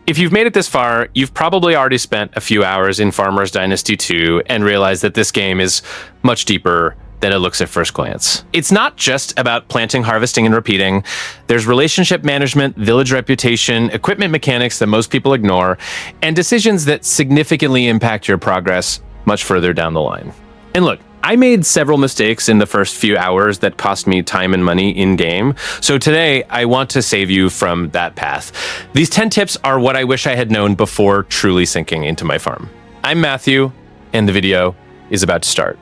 If you've made it this far, you've probably already spent a few hours in Farmers Dynasty 2 and realized that this game is much deeper than it looks at first glance. It's not just about planting, harvesting, and repeating. There's relationship management, village reputation, equipment mechanics that most people ignore, and decisions that significantly impact your progress much further down the line. And look, I made several mistakes in the first few hours that cost me time and money in-game, so today I want to save you from that path. These 10 tips are what I wish I had known before truly sinking into my farm. I'm Matthew, and the video is about to start.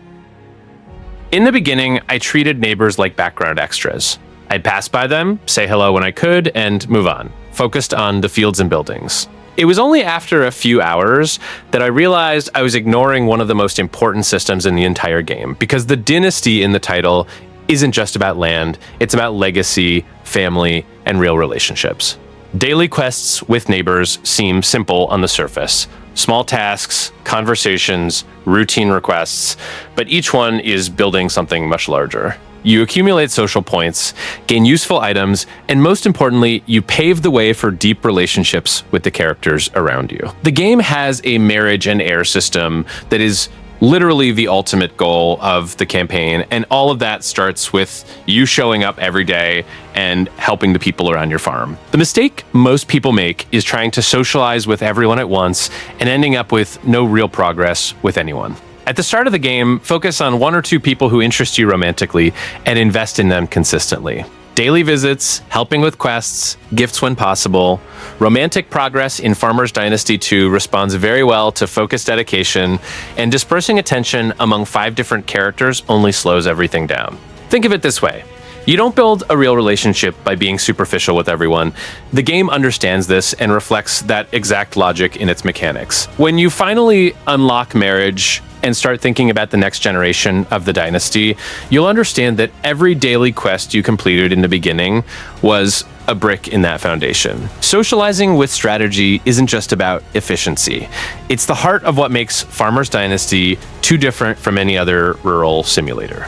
In the beginning, I treated neighbors like background extras. I'd pass by them, say hello when I could, and move on, focused on the fields and buildings. It was only after a few hours that I realized I was ignoring one of the most important systems in the entire game, because the dynasty in the title isn't just about land, it's about legacy, family, and real relationships. Daily quests with neighbors seem simple on the surface. Small tasks, conversations, routine requests, but each one is building something much larger. You accumulate social points, gain useful items, and most importantly, you pave the way for deep relationships with the characters around you. The game has a marriage and heir system that is literally the ultimate goal of the campaign, and all of that starts with you showing up every day and helping the people around your farm. The mistake most people make is trying to socialize with everyone at once and ending up with no real progress with anyone. At the start of the game, focus on one or two people who interest you romantically and invest in them consistently. Daily visits, helping with quests, gifts when possible. Romantic progress in Farmers Dynasty 2 responds very well to focused dedication, and dispersing attention among 5 different characters only slows everything down. Think of it this way. You don't build a real relationship by being superficial with everyone. The game understands this and reflects that exact logic in its mechanics. When you finally unlock marriage and start thinking about the next generation of the dynasty, you'll understand that every daily quest you completed in the beginning was a brick in that foundation. Socializing with strategy isn't just about efficiency. It's the heart of what makes Farmers Dynasty too different from any other rural simulator.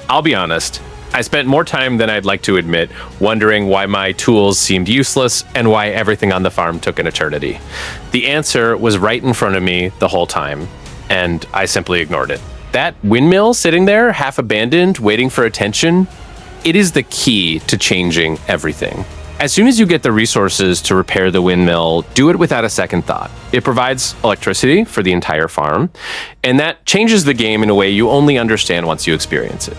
I'll be honest, I spent more time than I'd like to admit wondering why my tools seemed useless and why everything on the farm took an eternity. The answer was right in front of me the whole time, and I simply ignored it. That windmill sitting there, half abandoned, waiting for attention, it is the key to changing everything. As soon as you get the resources to repair the windmill, do it without a second thought. It provides electricity for the entire farm, and that changes the game in a way you only understand once you experience it.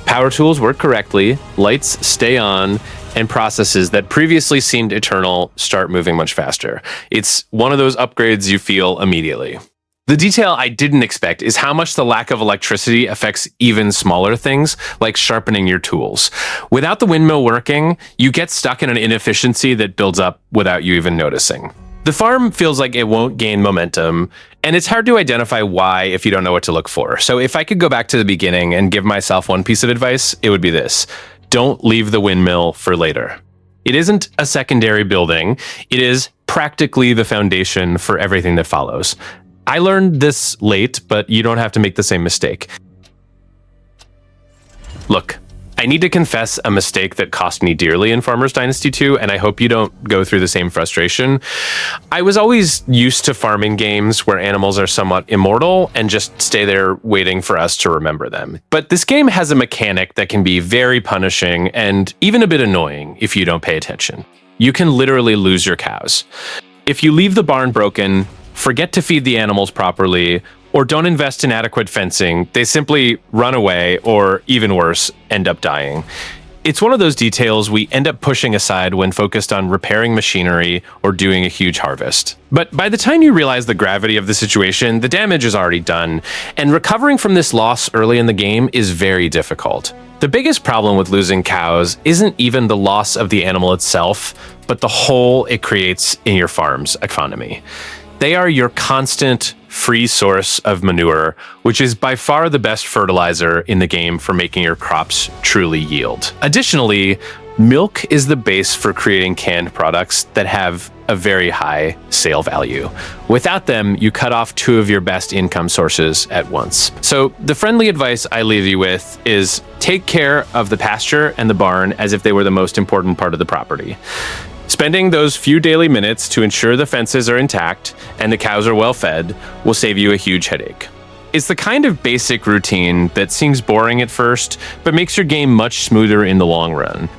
Power tools work correctly, lights stay on, and processes that previously seemed eternal start moving much faster. It's one of those upgrades you feel immediately. The detail I didn't expect is how much the lack of electricity affects even smaller things, like sharpening your tools. Without the windmill working, you get stuck in an inefficiency that builds up without you even noticing. The farm feels like it won't gain momentum, and it's hard to identify why if you don't know what to look for. So if I could go back to the beginning and give myself one piece of advice, it would be this. Don't leave the windmill for later. It isn't a secondary building. It is practically the foundation for everything that follows. I learned this late, but you don't have to make the same mistake. Look, I need to confess a mistake that cost me dearly in Farmers Dynasty 2, and I hope you don't go through the same frustration. I was always used to farming games where animals are somewhat immortal and just stay there waiting for us to remember them. But this game has a mechanic that can be very punishing and even a bit annoying if you don't pay attention. You can literally lose your cows. If you leave the barn broken, forget to feed the animals properly, or don't invest in adequate fencing, they simply run away, or even worse, end up dying. It's one of those details we end up pushing aside when focused on repairing machinery or doing a huge harvest. But by the time you realize the gravity of the situation, the damage is already done, and recovering from this loss early in the game is very difficult. The biggest problem with losing cows isn't even the loss of the animal itself, but the hole it creates in your farm's economy. They are your constant free source of manure, which is by far the best fertilizer in the game for making your crops truly yield. Additionally, milk is the base for creating canned products that have a very high sale value. Without them, you cut off 2 of your best income sources at once. So the friendly advice I leave you with is take care of the pasture and the barn as if they were the most important part of the property. Spending those few daily minutes to ensure the fences are intact and the cows are well fed will save you a huge headache. It's the kind of basic routine that seems boring at first, but makes your game much smoother in the long run.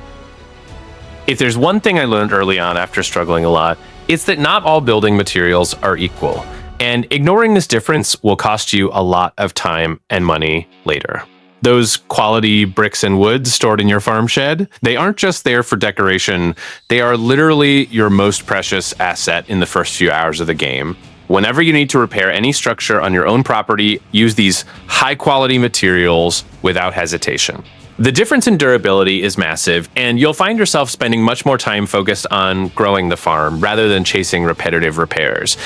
If there's one thing I learned early on after struggling a lot, it's that not all building materials are equal, and ignoring this difference will cost you a lot of time and money later. Those quality bricks and wood stored in your farm shed, they aren't just there for decoration, they are literally your most precious asset in the first few hours of the game. Whenever you need to repair any structure on your own property, use these high-quality materials without hesitation. The difference in durability is massive, and you'll find yourself spending much more time focused on growing the farm rather than chasing repetitive repairs.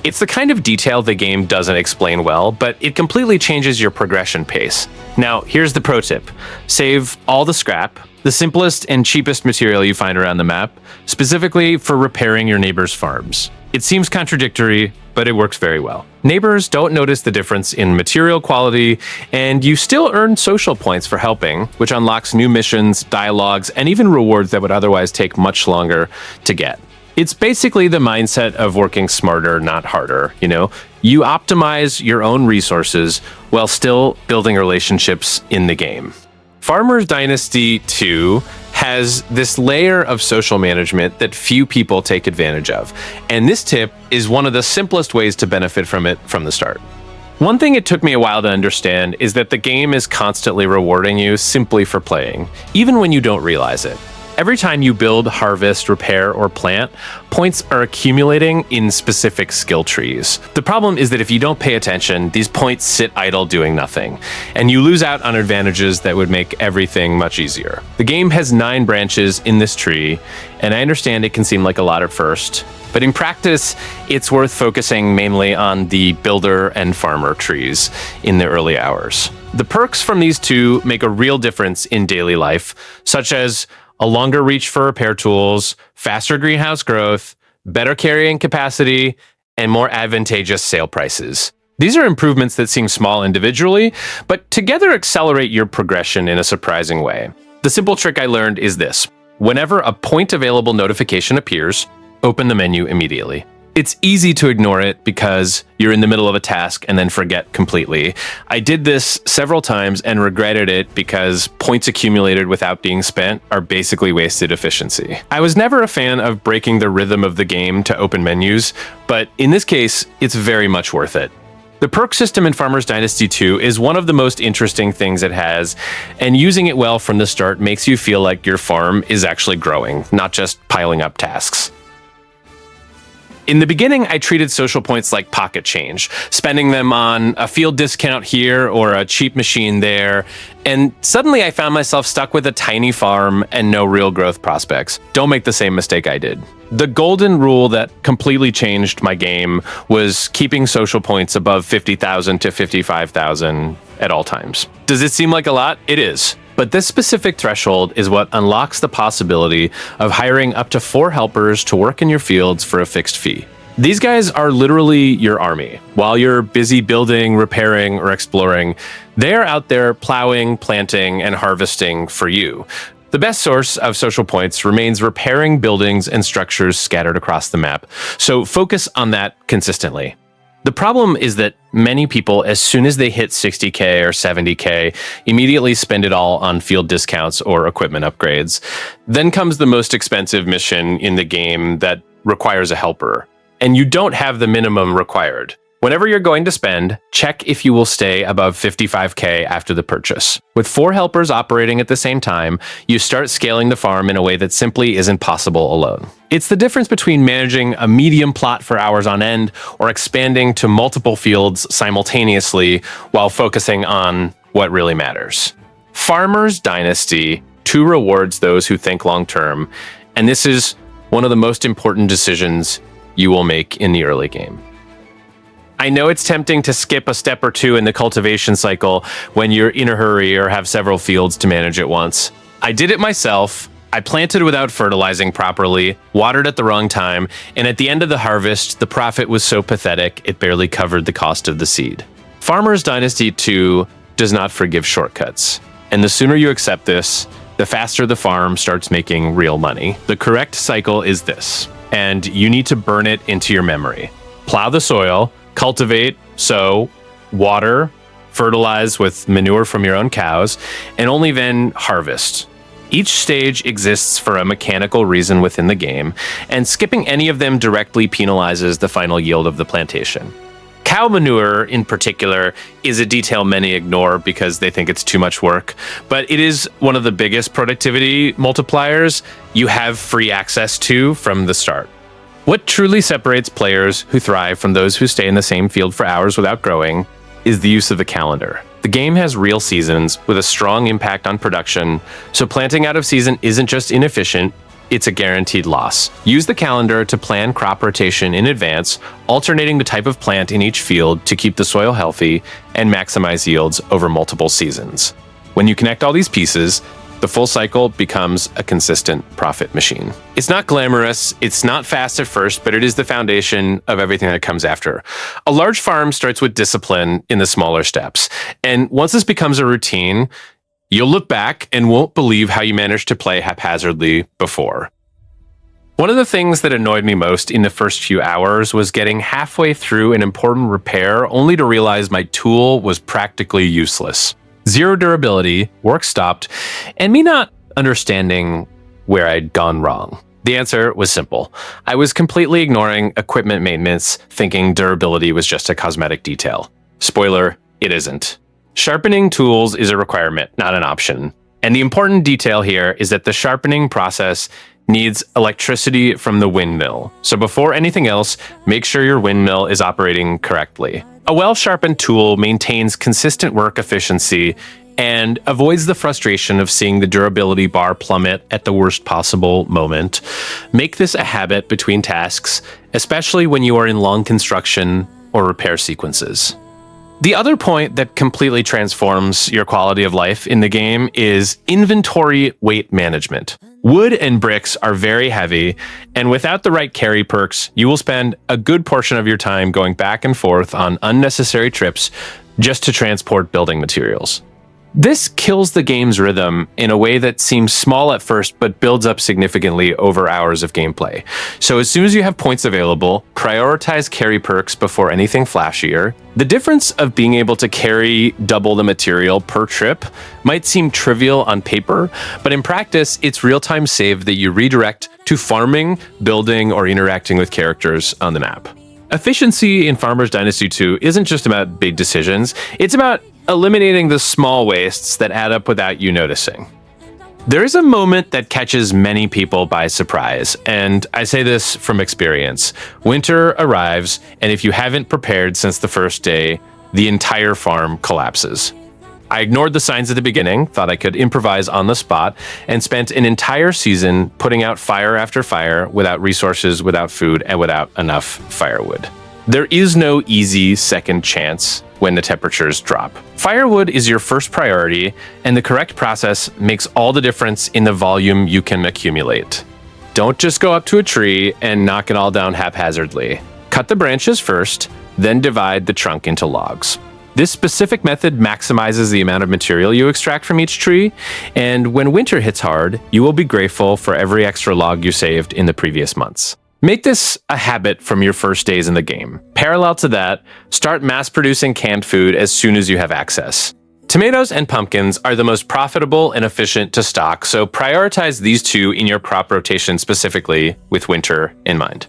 It's the kind of detail the game doesn't explain well, but it completely changes your progression pace. Now, here's the pro tip. Save all the scrap, the simplest and cheapest material you find around the map, specifically for repairing your neighbors' farms. It seems contradictory, but it works very well. Neighbors don't notice the difference in material quality, and you still earn social points for helping, which unlocks new missions, dialogues, and even rewards that would otherwise take much longer to get. It's basically the mindset of working smarter, not harder, you know? You optimize your own resources while still building relationships in the game. Farmers Dynasty 2 has this layer of social management that few people take advantage of, and this tip is one of the simplest ways to benefit from it from the start. One thing it took me a while to understand is that the game is constantly rewarding you simply for playing, even when you don't realize it. Every time you build, harvest, repair, or plant, points are accumulating in specific skill trees. The problem is that if you don't pay attention, these points sit idle doing nothing, and you lose out on advantages that would make everything much easier. The game has 9 branches in this tree, and I understand it can seem like a lot at first, but in practice, it's worth focusing mainly on the builder and farmer trees in the early hours. The perks from these two make a real difference in daily life, such as a longer reach for repair tools, faster greenhouse growth, better carrying capacity, and more advantageous sale prices. These are improvements that seem small individually, but together accelerate your progression in a surprising way. The simple trick I learned is this. Whenever a point available notification appears, open the menu immediately. It's easy to ignore it because you're in the middle of a task and then forget completely. I did this several times and regretted it because points accumulated without being spent are basically wasted efficiency. I was never a fan of breaking the rhythm of the game to open menus, but in this case, it's very much worth it. The perk system in Farmers Dynasty 2 is one of the most interesting things it has, and using it well from the start makes you feel like your farm is actually growing, not just piling up tasks. In the beginning, I treated social points like pocket change, spending them on a field discount here or a cheap machine there, and suddenly I found myself stuck with a tiny farm and no real growth prospects. Don't make the same mistake I did. The golden rule that completely changed my game was keeping social points above 50,000 to 55,000 at all times. Does it seem like a lot? It is. But this specific threshold is what unlocks the possibility of hiring up to 4 helpers to work in your fields for a fixed fee. These guys are literally your army. While you're busy building, repairing, or exploring, they're out there plowing, planting, and harvesting for you. The best source of social points remains repairing buildings and structures scattered across the map, so focus on that consistently. The problem is that many people, as soon as they hit 60K or 70K, immediately spend it all on field discounts or equipment upgrades. Then comes the most expensive mission in the game that requires a helper, and you don't have the minimum required. Whenever you're going to spend, check if you will stay above 55K after the purchase. With 4 helpers operating at the same time, you start scaling the farm in a way that simply isn't possible alone. It's the difference between managing a medium plot for hours on end or expanding to multiple fields simultaneously while focusing on what really matters. Farmers Dynasty 2 rewards those who think long term, and this is one of the most important decisions you will make in the early game. I know it's tempting to skip a step or two in the cultivation cycle when you're in a hurry or have several fields to manage at once. I did it myself. I planted without fertilizing properly, watered at the wrong time, and at the end of the harvest, the profit was so pathetic it barely covered the cost of the seed. Farmers Dynasty 2 does not forgive shortcuts, and the sooner you accept this, the faster the farm starts making real money. The correct cycle is this, and you need to burn it into your memory. Plow the soil, cultivate, sow, water, fertilize with manure from your own cows, and only then harvest. Each stage exists for a mechanical reason within the game, and skipping any of them directly penalizes the final yield of the plantation. Cow manure, in particular, is a detail many ignore because they think it's too much work, but it is one of the biggest productivity multipliers you have free access to from the start. What truly separates players who thrive from those who stay in the same field for hours without growing is the use of the calendar. The game has real seasons with a strong impact on production, so planting out of season isn't just inefficient, it's a guaranteed loss. Use the calendar to plan crop rotation in advance, alternating the type of plant in each field to keep the soil healthy and maximize yields over multiple seasons. When you connect all these pieces, the full cycle becomes a consistent profit machine. It's not glamorous, it's not fast at first, but it is the foundation of everything that comes after. A large farm starts with discipline in the smaller steps, and once this becomes a routine, you'll look back and won't believe how you managed to play haphazardly before. One of the things that annoyed me most in the first few hours was getting halfway through an important repair only to realize my tool was practically useless. Zero durability, work stopped, and me not understanding where I'd gone wrong. The answer was simple. I was completely ignoring equipment maintenance, thinking durability was just a cosmetic detail. Spoiler, it isn't. Sharpening tools is a requirement, not an option. And the important detail here is that the sharpening process needs electricity from the windmill. So before anything else, make sure your windmill is operating correctly. A well-sharpened tool maintains consistent work efficiency and avoids the frustration of seeing the durability bar plummet at the worst possible moment. Make this a habit between tasks, especially when you are in long construction or repair sequences. The other point that completely transforms your quality of life in the game is inventory weight management. Wood and bricks are very heavy, and without the right carry perks, you will spend a good portion of your time going back and forth on unnecessary trips just to transport building materials. This kills the game's rhythm in a way that seems small at first but builds up significantly over hours of gameplay. So as soon as you have points available, prioritize carry perks before anything flashier. The difference of being able to carry double the material per trip might seem trivial on paper, but in practice, it's real-time save that you redirect to farming, building, or interacting with characters on the map. Efficiency in Farmers Dynasty 2 isn't just about big decisions, it's about eliminating the small wastes that add up without you noticing. There is a moment that catches many people by surprise, and I say this from experience. Winter arrives, and if you haven't prepared since the first day, the entire farm collapses. I ignored the signs at the beginning, thought I could improvise on the spot, and spent an entire season putting out fire after fire without resources, without food, and without enough firewood. There is no easy second chance when the temperatures drop. Firewood is your first priority, and the correct process makes all the difference in the volume you can accumulate. Don't just go up to a tree and knock it all down haphazardly. Cut the branches first, then divide the trunk into logs. This specific method maximizes the amount of material you extract from each tree, and when winter hits hard, you will be grateful for every extra log you saved in the previous months. Make this a habit from your first days in the game. Parallel to that, start mass-producing canned food as soon as you have access. Tomatoes and pumpkins are the most profitable and efficient to stock, so prioritize these two in your crop rotation specifically with winter in mind.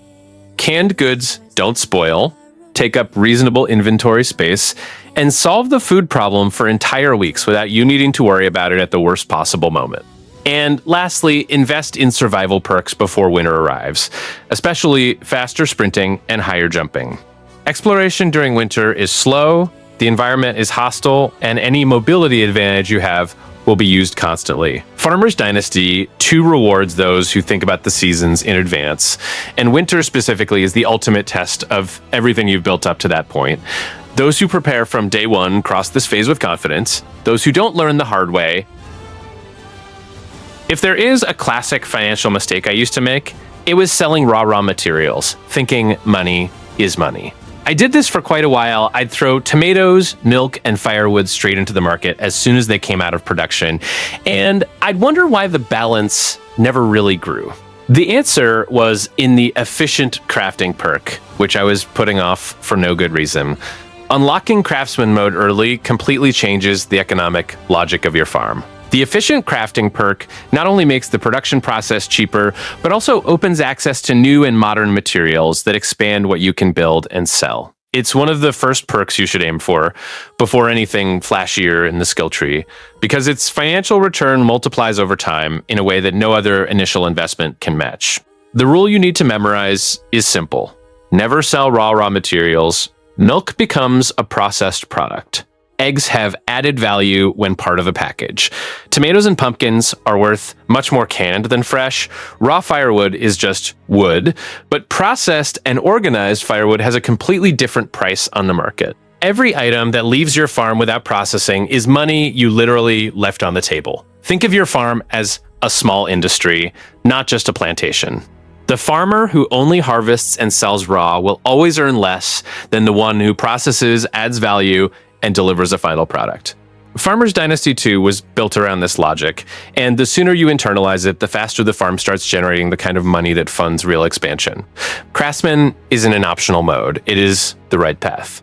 Canned goods don't spoil, take up reasonable inventory space, and solve the food problem for entire weeks without you needing to worry about it at the worst possible moment. And lastly, invest in survival perks before winter arrives, especially faster sprinting and higher jumping. Exploration during winter is slow, the environment is hostile, and any mobility advantage you have will be used constantly. Farmers Dynasty 2 rewards those who think about the seasons in advance, and winter specifically is the ultimate test of everything you've built up to that point. Those who prepare from day one cross this phase with confidence. Those who don't learn the hard way. If there is a classic financial mistake I used to make, it was selling raw materials, thinking money is money. I did this for quite a while. I'd throw tomatoes, milk, and firewood straight into the market as soon as they came out of production, and I'd wonder why the balance never really grew. The answer was in the efficient crafting perk, which I was putting off for no good reason. Unlocking craftsman mode early completely changes the economic logic of your farm. The efficient crafting perk not only makes the production process cheaper, but also opens access to new and modern materials that expand what you can build and sell. It's one of the first perks you should aim for before anything flashier in the skill tree, because its financial return multiplies over time in a way that no other initial investment can match. The rule you need to memorize is simple. Never sell raw materials. Milk becomes a processed product. Eggs have added value when part of a package. Tomatoes and pumpkins are worth much more canned than fresh. Raw firewood is just wood, but processed and organized firewood has a completely different price on the market. Every item that leaves your farm without processing is money you literally left on the table. Think of your farm as a small industry, not just a plantation. The farmer who only harvests and sells raw will always earn less than the one who processes, adds value, and delivers a final product. Farmers Dynasty 2 was built around this logic, and the sooner you internalize it, the faster the farm starts generating the kind of money that funds real expansion. Craftsman isn't an optional mode, it is the right path.